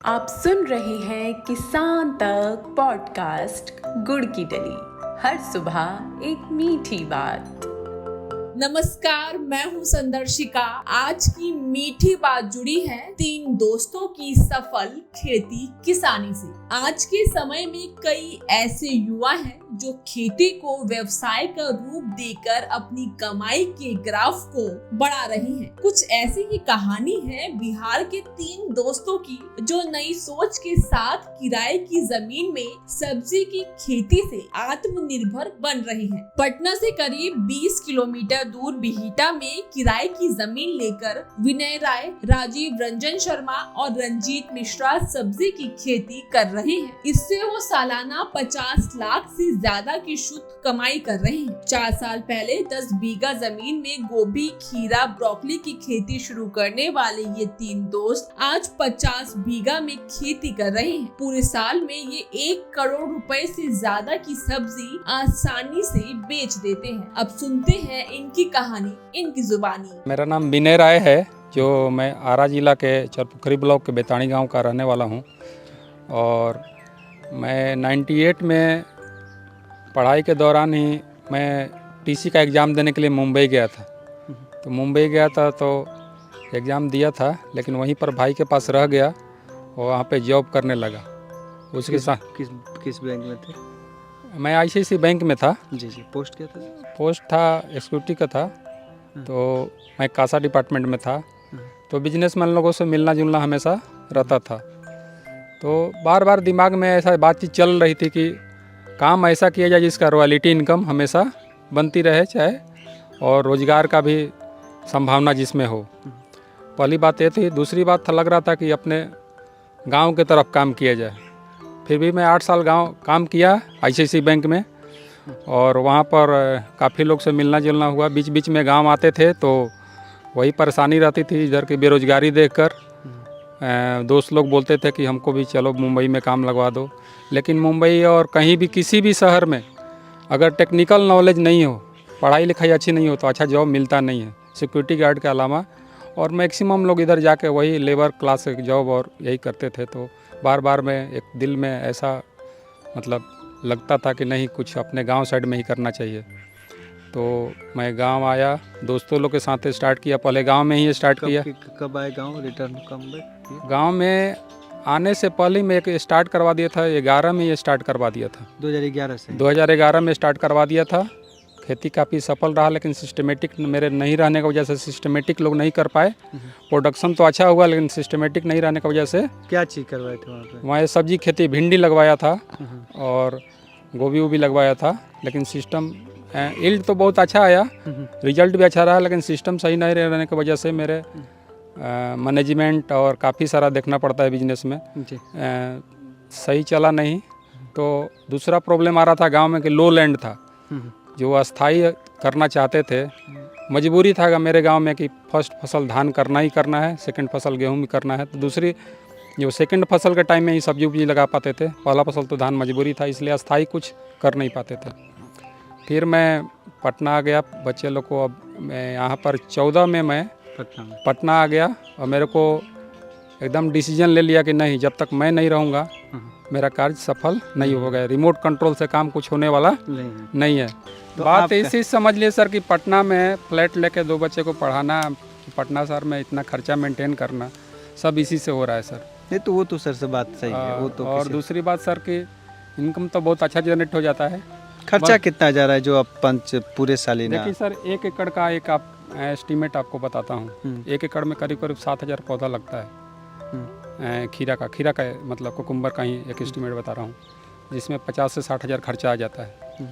आप सुन रहे हैं किसान तक पॉडकास्ट गुड़ की डली। हर सुबह एक मीठी बात। नमस्कार, मैं हूं संदर्शिका। आज की मीठी बात जुड़ी है 3 दोस्तों की सफल खेती किसानी से। आज के समय में कई ऐसे युवा हैं जो खेती को व्यवसाय का रूप देकर अपनी कमाई के ग्राफ को बढ़ा रहे हैं। कुछ ऐसी ही कहानी है बिहार के 3 दोस्तों की जो नई सोच के साथ किराए की जमीन में सब्जी की खेती से आत्मनिर्भर बन रहे हैं। पटना से करीब 20 किलोमीटर दूर बिहिटा में किराए की जमीन लेकर विनय राय, राजीव रंजन शर्मा और रंजीत मिश्रा सब्जी की खेती कर रहे हैं। इससे वो सालाना 50 लाख से ज्यादा की शुद्ध कमाई कर रहे हैं। 4 साल पहले 10 बीघा जमीन में गोभी, खीरा, ब्रोकली की खेती शुरू करने वाले ये 3 दोस्त आज 50 बीघा में खेती कर रहे हैं। पूरे साल में ये 1 करोड़ रुपए से ज्यादा की सब्जी आसानी से बेच देते हैं। अब सुनते हैं इनकी कहानी इनकी जुबानी। मेरा नाम विनय राय है, जो मैं आरा जिला के चरपोखरी ब्लॉक के बेतानी गांव का रहने वाला हूं। और मैं 98 में पढ़ाई के दौरान ही मैं टीसी का एग्ज़ाम देने के लिए मुंबई गया था। तो मुंबई गया था तो एग्ज़ाम दिया था, लेकिन वहीं पर भाई के पास रह गया और वहाँ पे जॉब करने लगा। उसके साथ किस बैंक में थे? मैं आईसीआईसी बैंक में था। जी। पोस्ट क्या था? पोस्ट था एक्सिक्यूटिव का था। तो मैं कासा डिपार्टमेंट में था। तो बिजनेसमैन लोगों से मिलना जुलना हमेशा रहता था। तो बार बार दिमाग में ऐसा बातचीत चल रही थी कि काम ऐसा किया जाए जिसका रॉयल्टी इनकम हमेशा बनती रहे, चाहे और रोज़गार का भी संभावना जिसमें हो। पहली बात ये थी। दूसरी बात था, लग रहा था कि अपने गांव के तरफ काम किया जाए। फिर भी मैं 8 साल गांव काम किया आईसीआईसी बैंक में, और वहाँ पर काफ़ी लोग से मिलना जुलना हुआ। बीच बीच में गांव आते थे तो वही परेशानी रहती थी इधर की बेरोज़गारी देखकर। दोस्त लोग बोलते थे कि हमको भी चलो मुंबई में काम लगवा दो। लेकिन मुंबई और कहीं भी किसी भी शहर में अगर टेक्निकल नॉलेज नहीं हो, पढ़ाई लिखाई अच्छी नहीं हो, तो अच्छा जॉब मिलता नहीं है सिक्योरिटी गार्ड के अलावा। और मैक्सिमम लोग इधर जाके वही लेबर क्लास के जॉब और यही करते थे। तो बार बार में एक दिल में ऐसा मतलब लगता था कि नहीं, कुछ अपने गांव साइड में ही करना चाहिए। तो मैं गांव आया, दोस्तों लोग के साथ स्टार्ट किया। पहले गांव में ही स्टार्ट किया। कब आए गांव? Return come back? गांव में आने से पहले मैं एक स्टार्ट करवा दिया था। 11 में ये स्टार्ट करवा दिया था। 2011 से? 2011 में स्टार्ट करवा दिया था। खेती काफ़ी सफल रहा, लेकिन सिस्टमेटिक मेरे नहीं रहने की वजह से सिस्टमेटिक लोग नहीं कर पाए। प्रोडक्शन तो अच्छा हुआ, लेकिन सिस्टमेटिक नहीं रहने की वजह से। क्या चीज़ करवाए थे वहाँ पे? वहाँ सब्जी खेती, भिंडी लगवाया था और गोभी वोभी लगवाया था। लेकिन सिस्टम यील्ड तो बहुत अच्छा आया, रिजल्ट भी अच्छा रहा, लेकिन सिस्टम सही नहीं रहने की वजह से मेरे मैनेजमेंट और काफ़ी सारा देखना पड़ता है बिजनेस में। सही चला नहीं। तो दूसरा प्रॉब्लम आ रहा था गांव में कि लो लैंड था। जो अस्थाई करना चाहते थे, मजबूरी था मेरे गांव में कि फर्स्ट फसल धान करना ही करना है, सेकंड फसल गेहूं भी करना है। तो दूसरी जो सेकंड फसल के टाइम में ही सब्जी उब्जी लगा पाते थे। पहला फसल तो धान मजबूरी था, इसलिए अस्थाई कुछ कर नहीं पाते थे। फिर मैं पटना आ गया बच्चे लोग को। अब मैं यहाँ पर 14 में मैं पटना आ गया और मेरे को एकदम डिसीजन ले लिया कि नहीं, जब तक मैं नहीं रहूँगा मेरा कार्य सफल नहीं होगा। रिमोट कंट्रोल से काम कुछ होने वाला नहीं है। तो बात इसी समझ लिए सर कि पटना में फ्लैट लेके 2 बच्चे को पढ़ाना, पटना शहर में इतना खर्चा मेंटेन करना, सब इसी से हो रहा है सर। नहीं तो वो तो सर से बात सही है। वो तो और दूसरी बात सर कि इनकम तो बहुत अच्छा जनरेट हो जाता है। खर्चा कितना जा रहा है जो आप पंच पूरे सालिना? देखिए सर, 1 एकड़ का एक आप एस्टीमेट आपको बताता हूँ। 1 एकड़ में करीब करीब 7,000 पौधा लगता है। खीरा का मतलब कुकुम्बर का ही एक एस्टीमेट बता रहा हूँ, जिसमें 50 से 60,000 खर्चा आ जाता है।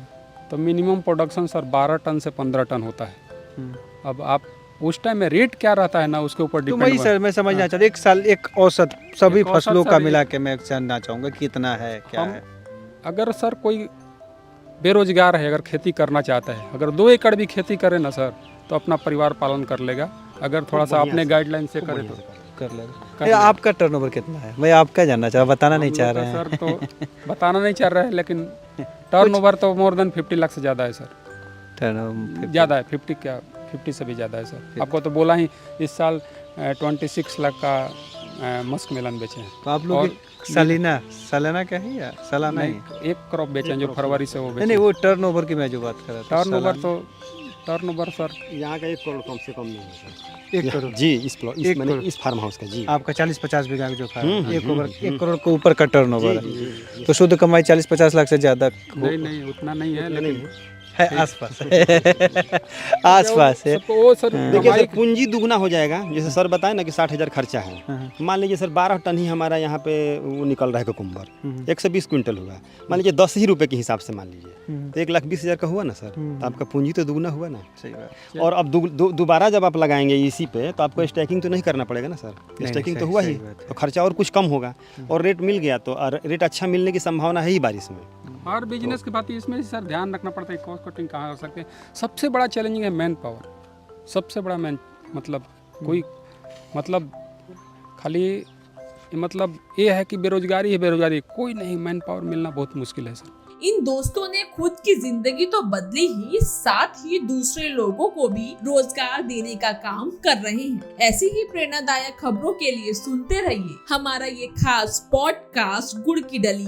तो मिनिमम प्रोडक्शन सर 12 टन से 15 टन होता है। अब आप उस टाइम में रेट क्या रहता है ना, उसके ऊपर डिपेंड। तो वही सर मैं समझना चाहता हूँ, एक साल एक औसत सभी फसलों का मिला के मैं जानना चाहूँगा कितना है, क्या है? अगर सर कोई बेरोजगार है, अगर खेती करना चाहता है, अगर 2 एकड़ भी खेती करे ना सर, तो अपना परिवार पालन कर लेगा। अगर थोड़ा सा अपने गाइडलाइन से करे तो कर लेगा। आपका टर्नओवर कितना है? मैं आपका जानना चाह, बताना नहीं चाह रहे हैं सर। तो बताना नहीं चाह रहा है, लेकिन टर्नओवर तो मोर देन 50 लाख से ज़्यादा है सर। टर्नओवर ज़्यादा है, 50 से भी ज़्यादा है सर। आपको तो बोला ही, इस साल 26 लाख का मस्क मेलन बेचे हैं। तो आप लोग और सालाना क्या है या सालाना ही? नहीं, एक क्रॉप बेचे हैं जो फरवरी से वो नहीं बेचे। नहीं, वो टर्नओवर की मैं जो बात कर रहा था। टर्नओवर सर यहाँ का 1 करोड़ कम से कम नहीं है सर। 1 करोड़ जी, इस एक मैंने करोड़। इस फार्म हाउस का जी। आपका 40-50 बीघा का जो फार्म हम्म, है, हम्म, 1 करोड़ के ऊपर का टर्नओवर जी, है, जी, तो शुद्ध कमाई 40-50 लाख से ज्यादा नहीं उतना नहीं है, लेकिन है आसपास। आसपास है। वो सर देखिए कमाई सर, पूंजी दुगना हो जाएगा। जैसे सर बताए ना कि 60,000 खर्चा है, मान लीजिए सर 12 टन ही हमारा यहाँ पे वो निकल रहा है कुकुम्बर, 120 क्विंटल हुआ, मान लीजिए 10 ही रुपए के हिसाब से मान लीजिए, तो 1,20,000 का हुआ ना सर, तो आपका पूंजी तो दुगना हुआ ना। सही बात। और अब दोबारा जब आप लगाएंगे इसी पे, तो आपको स्टैकिंग तो नहीं करना पड़ेगा ना सर। नहीं, स्टैकिंग तो सही- हुआ सही ही, बात है। तो खर्चा और कुछ कम होगा और रेट मिल गया, तो रेट अच्छा मिलने की संभावना है ही बारिश में। और बिजनेस की बात इसमें सर ध्यान रखना पड़ता है, कॉस्ट कटिंग कहाँ हो सकते हैं। सबसे बड़ा चैलेंजिंग है मैन पावर, सबसे बड़ा मैन मतलब कोई मतलब खाली मतलब ये है कि बेरोजगारी है, बेरोजगारी कोई नहीं, मैन पावर मिलना बहुत मुश्किल है सर। इन दोस्तों ने खुद की जिंदगी तो बदली ही, साथ ही दूसरे लोगों को भी रोजगार देने का काम कर रहे हैं। ऐसी ही प्रेरणादायक खबरों के लिए सुनते रहिए हमारा ये खास पॉडकास्ट गुड़ की डली।